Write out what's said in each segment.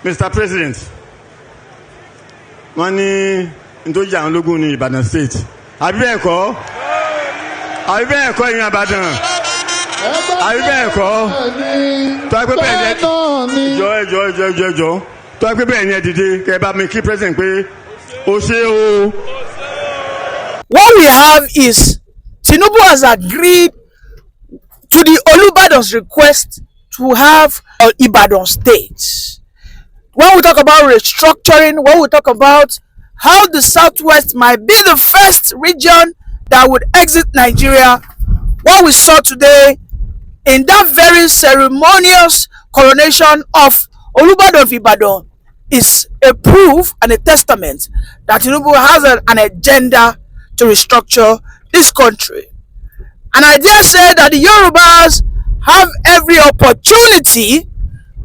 Mr. President, wọ́n ní nítorí àwọn ológun ní Ibadan State. Àbí bẹ́ẹ̀ kọ́? Àbí bẹ́ẹ̀ kọ́ ìyẹn Ìbàdàn? Àbí bẹ́ẹ̀ kọ́? Tó a pé bẹ́ẹ̀ ni jọ. Tó a pé bẹ́ẹ̀ ni ẹ dìde kẹ́ ẹ bá mi kí President pé o ṣé o. What we have is Tinubu has agreed to the Olubadan's request to have Ibadan State. When we talk about restructuring, when we talk about how the Southwest might be the first region that would exit Nigeria, what we saw today in that very ceremonious coronation of Olubadan of Ibadan is a proof and a testament that Tinubu has an agenda to restructure this country. And I dare say that the Yorubas have every opportunity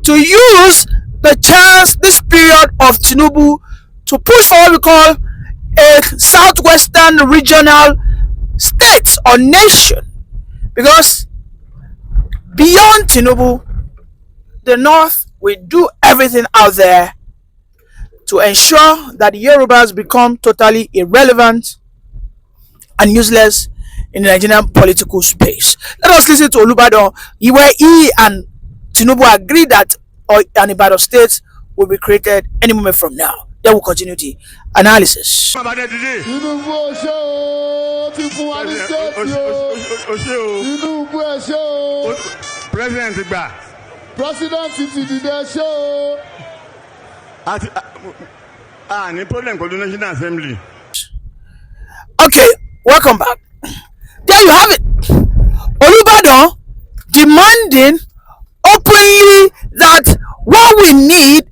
to use the chance, this period of Tinubu, to push for what we call a southwestern regional state or nation. Because beyond Tinubu, the North will do everything out there to ensure that the Yorubas become totally irrelevant and useless in the Nigerian political space. Let us listen to Olubadan, where he and Tinubu agree that an Ibadan State will be created any moment from now. Then we'll continue the analysis. Okay, welcome back. There you have it. Olubadan demanding openly that what we need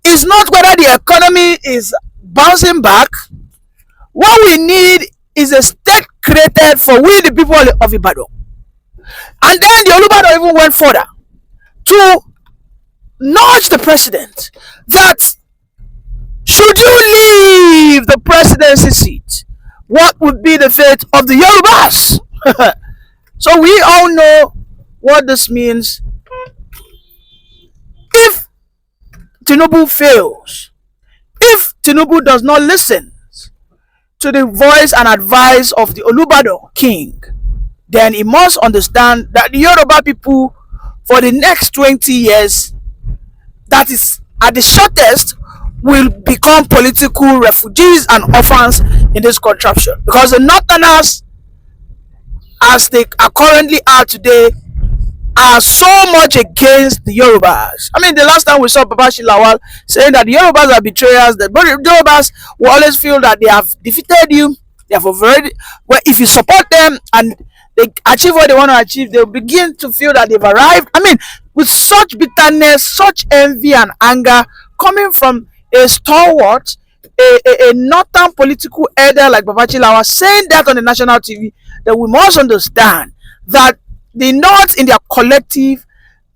is not whether the economy is bouncing back. What we need is a state created for we the people of Ibadan. And then the Olubadan even went further to nudge the president that should you leave the presidency seat, what would be the fate of the Yorubas? So we all know what this means. If Tinubu fails, if Tinubu does not listen to the voice and advice of the Olubadan king, then he must understand that the Yoruba people for the next 20 years, that is at the shortest, will become political refugees and orphans in this contraption. Because the Northerners, as they are currently are today, are so much against the Yorubas. I mean, the last time we saw Babashi Lawal saying that the Yorubas are betrayers, the Yorubas will always feel that they have defeated you, they have already, well, if you support them and they achieve what they want to achieve, they'll begin to feel that they've arrived. I mean, with such bitterness, such envy and anger coming from a stalwart, a northern political elder like Babaji Lawal saying that on the national TV, that we must understand that the North in their collective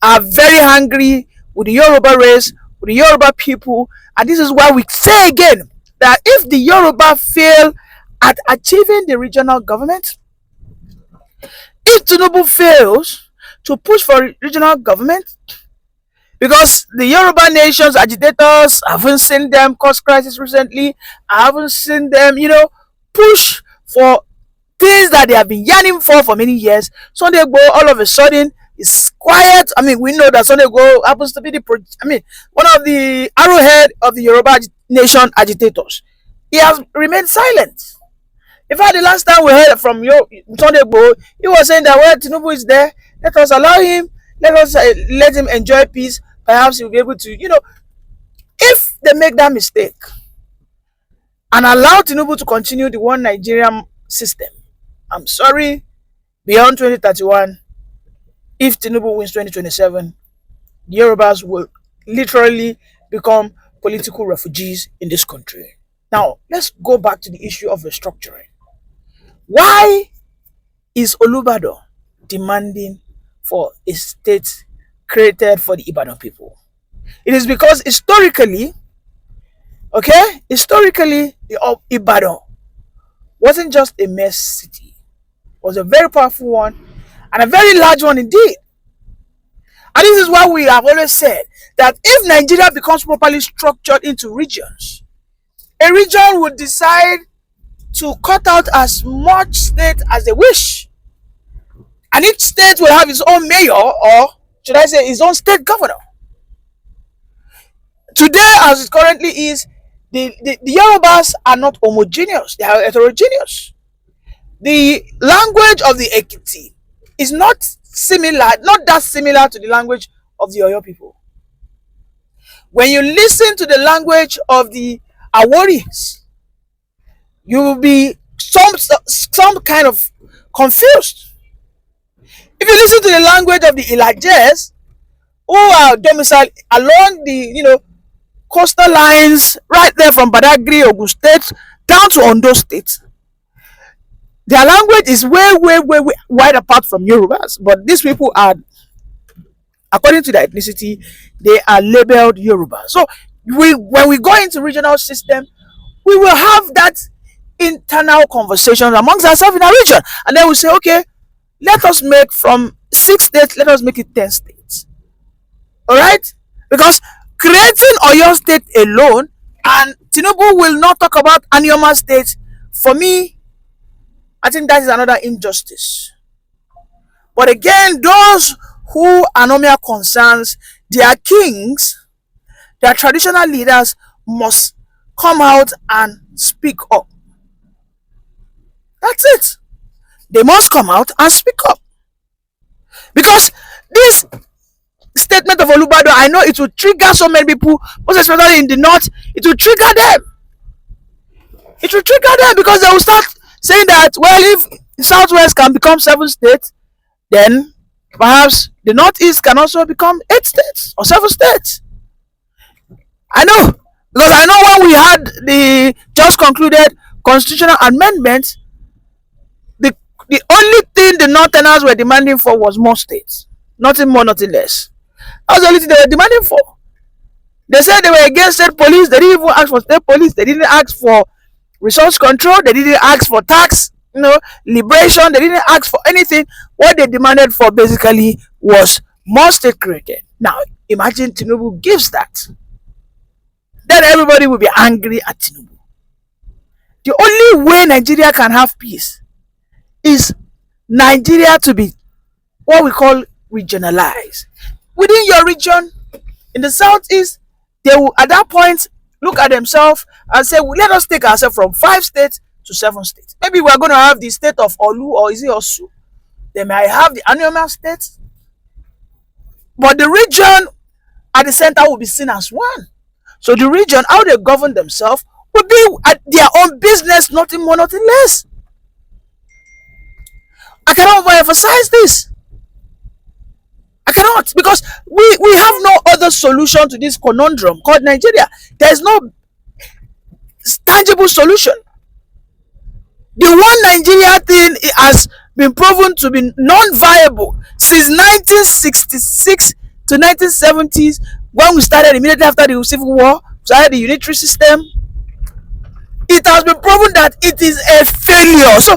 are very angry with the Yoruba race, with the Yoruba people, and this is why we say again that if the Yoruba fail at achieving the regional government, if Tinubu fails to push for regional government, because the Yoruba nation's agitators, I haven't seen them cause crisis recently, I haven't seen them, push for things that they have been yearning for many years. Sunday Igboho all of a sudden is quiet. I mean, we know that Sunday Igboho happens to be one of the arrowhead of the Yoruba nation agitators. He has remained silent. In fact, the last time we heard from Sunday Igboho, he was saying that when Tinubu is there, let us allow him, let him enjoy peace. Perhaps he'll be able to, if they make that mistake and allow Tinubu to continue the one Nigerian system, I'm sorry, beyond 2031, if Tinubu wins 2027, the Yorubas will literally become political refugees in this country. Now, let's go back to the issue of restructuring. Why is Olubadan demanding for a state created for the Ibadan people? It is because historically, Ibadan wasn't just a mere city. It was a very powerful one and a very large one indeed. And this is why we have always said that if Nigeria becomes properly structured into regions, a region would decide to cut out as much state as they wish. And each state will have its own mayor, or should I say its own state governor. Today, as it currently is, the Yorubas are not homogeneous, they are heterogeneous. The language of the Ekiti is not that similar to the language of the Oyo people. When you listen to the language of the Aworis, you will be some kind of confused. If you listen to the language of the Ilajes, who are domiciled along the coastal lines right there from Badagry, Ogun State down to Ondo State, their language is way wide apart from Yorubas. But these people are, according to their ethnicity, they are labeled Yoruba. So when we go into regional system, we will have that internal conversation amongst ourselves in our region, and then we say, okay, let us make from 6 states, let us make it 10 states. All right? Because creating Oyo State alone, and Tinubu will not talk about Anioma State, for me, I think that is another injustice. But again, those who are no mere concerns, their kings, their traditional leaders must come out and speak up. That's it. They must come out and speak up. Because this statement of Olubadan, I know it will trigger so many people, most especially in the north. It will trigger them. It will trigger them because they will start saying that, well, if Southwest can become 7 states, then perhaps the Northeast can also become 8 states or 7 states. I know, because I know when we had the just concluded constitutional amendment, the only thing the Northerners were demanding for was more states. Nothing more, nothing less. That was the only thing they were demanding for. They said they were against state police. They didn't even ask for state police. They didn't ask for resource control. They didn't ask for tax, liberation. They didn't ask for anything. What they demanded for basically was more state created. Now, imagine Tinubu gives that. Then everybody will be angry at Tinubu. The only way Nigeria can have peace is Nigeria to be what we call regionalized. Within your region, in the southeast, they will at that point look at themselves and say, well, let us take ourselves from 5 states to 7 states. Maybe we are going to have the state of Olu, or is it Osu? They may have the Anioma state. But the region at the center will be seen as one. So the region, how they govern themselves, will be at their own business, nothing more, nothing less. I cannot overemphasize this. I cannot, because we have no other solution to this conundrum called Nigeria. There is no tangible solution. The one Nigeria thing has been proven to be non-viable since 1966 to 1970s, when we started immediately after the Civil War, started the unitary system. It has been proven that it is a failure. So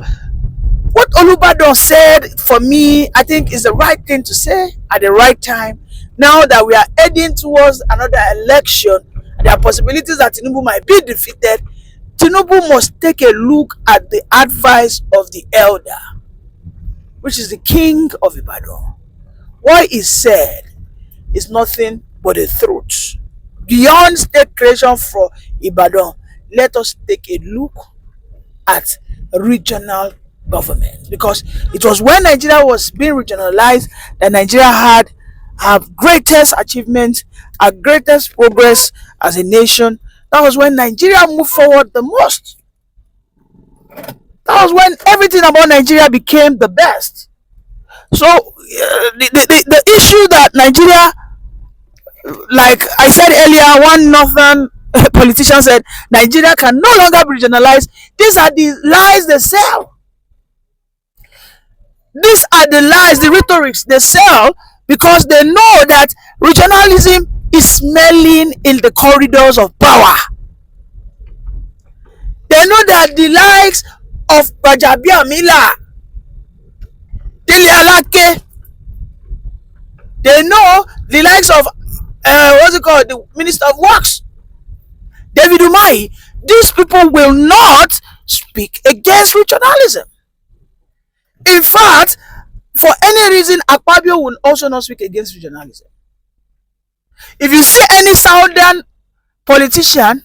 what Olubadan said, for me, I think is the right thing to say at the right time. Now that we are heading towards another election, and there are possibilities that Tinubu might be defeated, Tinubu must take a look at the advice of the elder, which is the king of Ibadan. What is said is nothing but the truth. Beyond state creation for Ibadan, let us take a look at regional government, because it was when Nigeria was being regionalized that Nigeria had our greatest achievement, our greatest progress as a nation. That was when Nigeria moved forward the most. That was when everything about Nigeria became the best. So the issue that Nigeria, like I said earlier, one northern politician said Nigeria can no longer be regionalized. These are the lies they sell. These are the lies, the rhetorics they sell, because they know that regionalism is smelling in the corridors of power. They know that the likes of Bajabiamila, Dele Alake, They know the likes of what's it called, the Minister of Works, David Umahi. These people will not speak against regionalism. In fact, for any reason, Akpabio will also not speak against regionalism. If you see any southern politician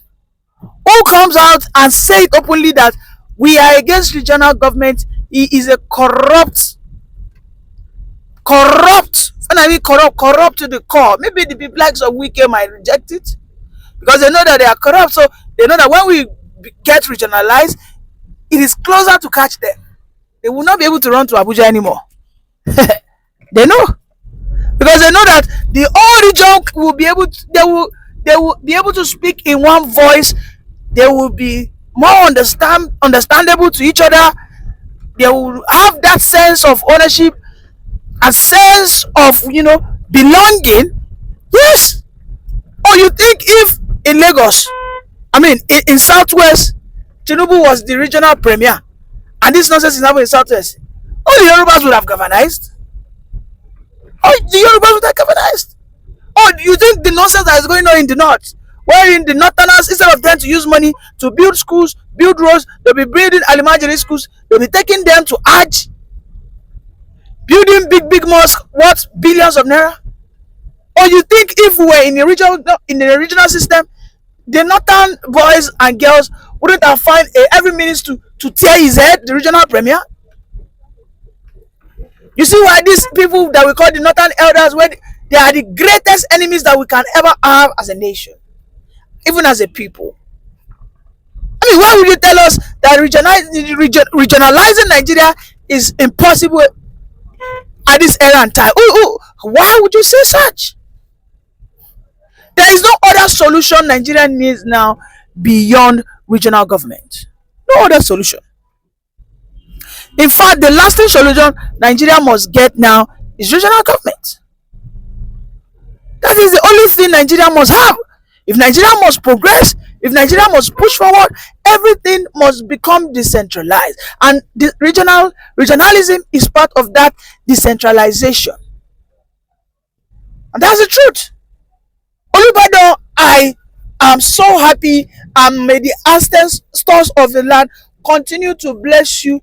who comes out and say it openly that we are against regional government, he is a corrupt. When I mean corrupt to the core. Maybe the people like some Wike might reject it because they know that they are corrupt. So they know that when we get regionalized, it is closer to catch them. They will not be able to run to Abuja anymore. They know, because they know that the whole region will be able to, they will be able to speak in one voice. They will be more understandable to each other. They will have that sense of ownership, a sense of belonging. Yes. Oh, you think if in Lagos, I mean in Southwest, Tinubu was the regional premier, and this nonsense is happening in Southwest, all the Yorubas would have galvanized. Oh, the Yorubas would have galvanized. Oh, you think the nonsense that is going on in the north, where in the northerners, instead of them to use money to build schools, build roads, they'll be building Alimajiri schools, they'll be taking them to Hajj, building big mosques worth billions of naira. Or you think if we were in the regional system, the northern boys and girls wouldn't have found every means to tear his head, the regional premier? You see why these people that we call the northern elders, when they are the greatest enemies that we can ever have as a nation, even as a people. I mean, why would you tell us that regionalizing Nigeria is impossible at this era and time? Why would you say such? There is no other solution Nigeria needs now beyond regional government. No other solution. In fact, the lasting solution Nigeria must get now is regional government. That is the only thing Nigeria must have. If Nigeria must progress, if Nigeria must push forward, everything must become decentralized. And the regionalism is part of that decentralization. And that's the truth. Olubadan, I am so happy, and may the ancestors of the land continue to bless you.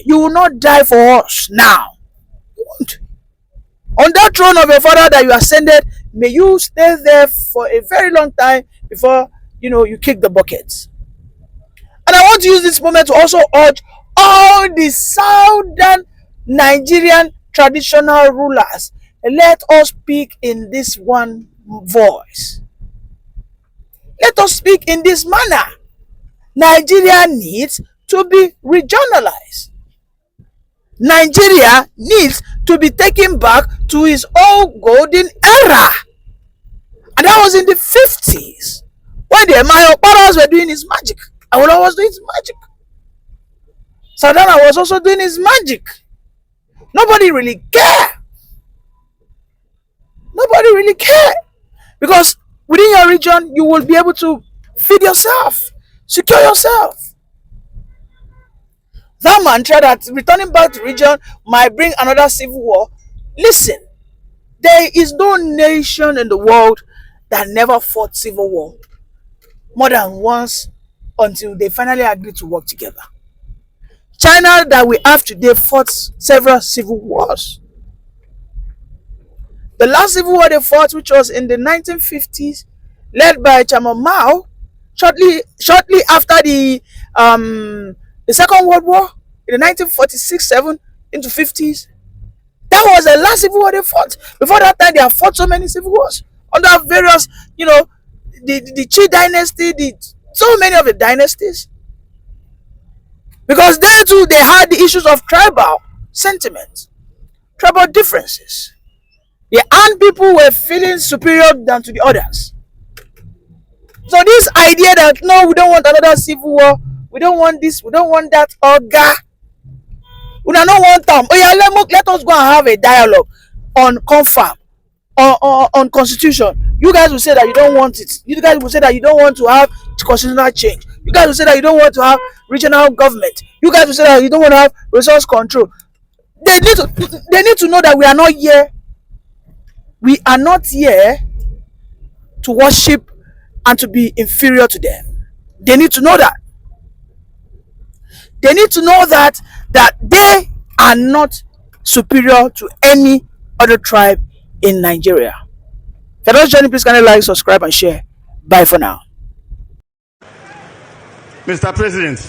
You will not die for us now. You won't. On that throne of your father that you ascended, may you stay there for a very long time before you kick the bucket. And I want to use this moment to also urge all the southern Nigerian traditional rulers, let us speak in this one voice. Let us speak in this manner. Nigeria needs to be regionalized. Nigeria needs to be taken back to its old golden era. And that was in the 50s, when the Emayoparas were doing his magic. Awolowo was doing his magic. Sadana was also doing his magic. Nobody really cared. Nobody really cared. Because within your region, you will be able to feed yourself, secure yourself. That mantra that returning back to region might bring another civil war. Listen, there is no nation in the world that never fought civil war more than once until they finally agreed to work together. China that we have today fought several civil wars. The last civil war they fought, which was in the 1950s, led by Chairman Mao, shortly after the Second World War, in the 1946-7 into 50s. That was the last civil war they fought. Before that time, they have fought so many civil wars under various, the Qi dynasty, so many of the dynasties. Because they too, they had the issues of tribal sentiments, tribal differences. The Han people were feeling superior than to the others. So this idea that no, we don't want another civil war, we don't want this, we don't want that, we don't want them. Oh yeah, let us go and have a dialogue on confirm, on constitution. You guys will say that you don't want it. You guys will say that you don't want to have constitutional change. You guys will say that you don't want to have regional government. You guys will say that you don't want to have resource control. They need to know that we are not here. We are not here to worship and to be inferior to them. They need to know that. They need to know that they are not superior to any other tribe in Nigeria. If you're not joining, please kindly like, subscribe, and share. Bye for now. Mr. President,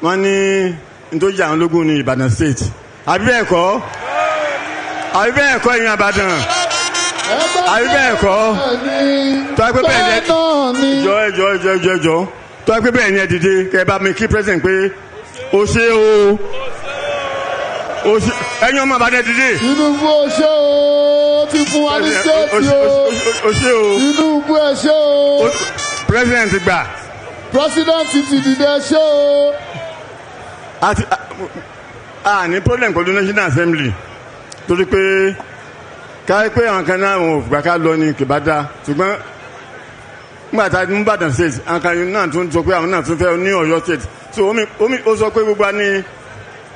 wọ́n ní nítorí àwọn ológun ní Ibadan State. Àbí bẹ́ẹ̀ kọ́? Àbí bẹ́ẹ̀ kọ́ ìyẹn Ìbàdàn? Àbí bẹ́ẹ̀ kọ́? Tó a pé bẹ́ẹ̀ ni jọ. Tó a pé bẹ́ẹ̀ ni ẹ dìde kẹ́ ẹ bá mi kí president pé o ṣé o. Ẹ̀yin ọmọ Ìbàdàn dìde. Tinubu o ṣé o, ti fún wa ní state o. O ṣé o. Tinubu ẹ ṣé o. President gbà. President ti dìde ṣé o. Ní problem pẹ̀lú National Assembly torí pé káyọ̀ pé àwọn kan náà wọn ò gbà ká lọ ní kìbádà ṣùgbọ́n nígbà tá a ní Ìbàdàn State àwọn kan náà tún sọ pé àwọn náà tún fẹ́ ní Ọ̀yọ́ State so omi ó sọ pé gbogbo ní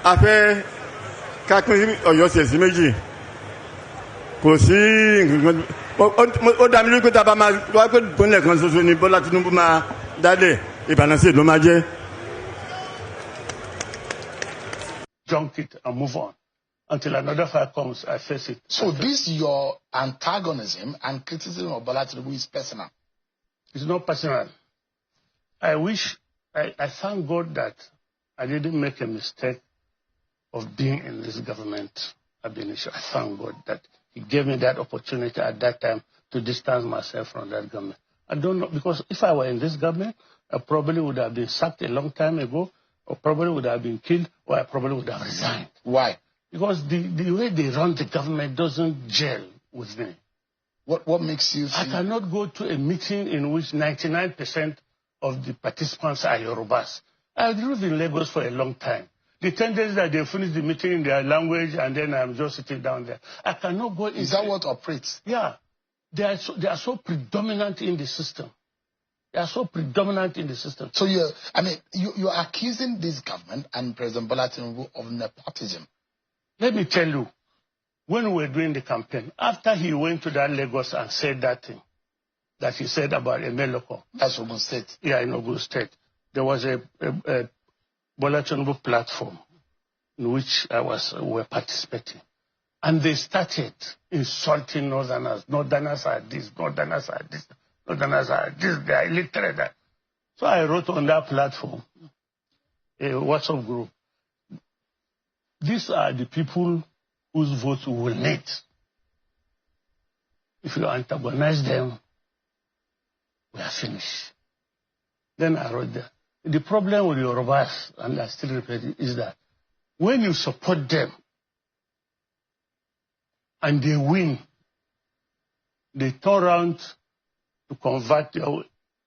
afẹ́ ká pín Ọ̀yọ́ State sí méjì kò sí ó dá mi lórí pé tá a bá máa wá pé ìpínlẹ̀ kan ṣoṣo ni Bọ́lá Tinubu máa dálẹ̀ Ìbàdàn State ló máa jẹ́. Junk it and move on. Until another fire comes, I face it. So this your antagonism and criticism of Bola Tinubu is personal? It's not personal. I thank God that I didn't make a mistake of being in this government. I thank God that He gave me that opportunity at that time to distance myself from that government. I don't know, because if I were in this government, I probably would have been sacked a long time ago, or probably would have been killed, or I probably would have resigned. Why? Because the way they run the government doesn't gel with me. What makes you feel? I cannot go to a meeting in which 99% of the participants are Yorubas. I lived in Lagos for a long time. The tendency that they finish the meeting in their language and then I'm just sitting down there. I cannot go. Is that what operates? Yeah. They are so predominant in the system. They are so predominant in the system. So you're accusing this government and President Bola Tinubu of nepotism. Let me tell you, when we were doing the campaign, after he went to that Lagos and said that thing that he said about Emeloko. That's Ogun State. Yeah, in Ogun State. There was a Bola Tinubu platform in which were participating. And they started insulting Northerners. Northerners are this, Northerners are this, Northerners are this, they are illiterate. So I wrote on that platform, a WhatsApp group. These are the people whose votes we will need. If you antagonize them, we are finished. Then I wrote that. The problem with Yorubas, and I still repeat it, is that when you support them and they win, they turn around to convert you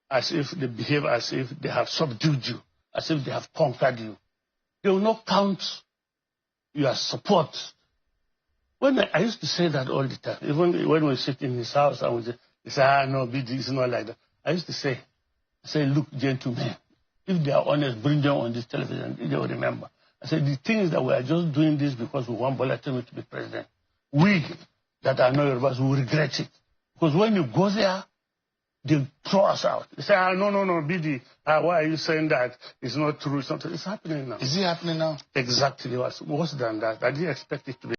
as if they behave as if they have subdued you, as if they have conquered you. They will not count your support. When I used to say that all the time, even when we sit in his house and we say, no, BD is not like that. I used to say, look, gentlemen, if they are honest, bring them on this television, they will remember. I said, the thing is that we are just doing this because we want Bola Tinubu to be president. We that are not Yorubas will regret it. Because when you go there, they throw us out. They say, no, BD, why are you saying that? It's not true. It's happening now. Is it happening now? Exactly. Worse than that. I didn't expect it to be.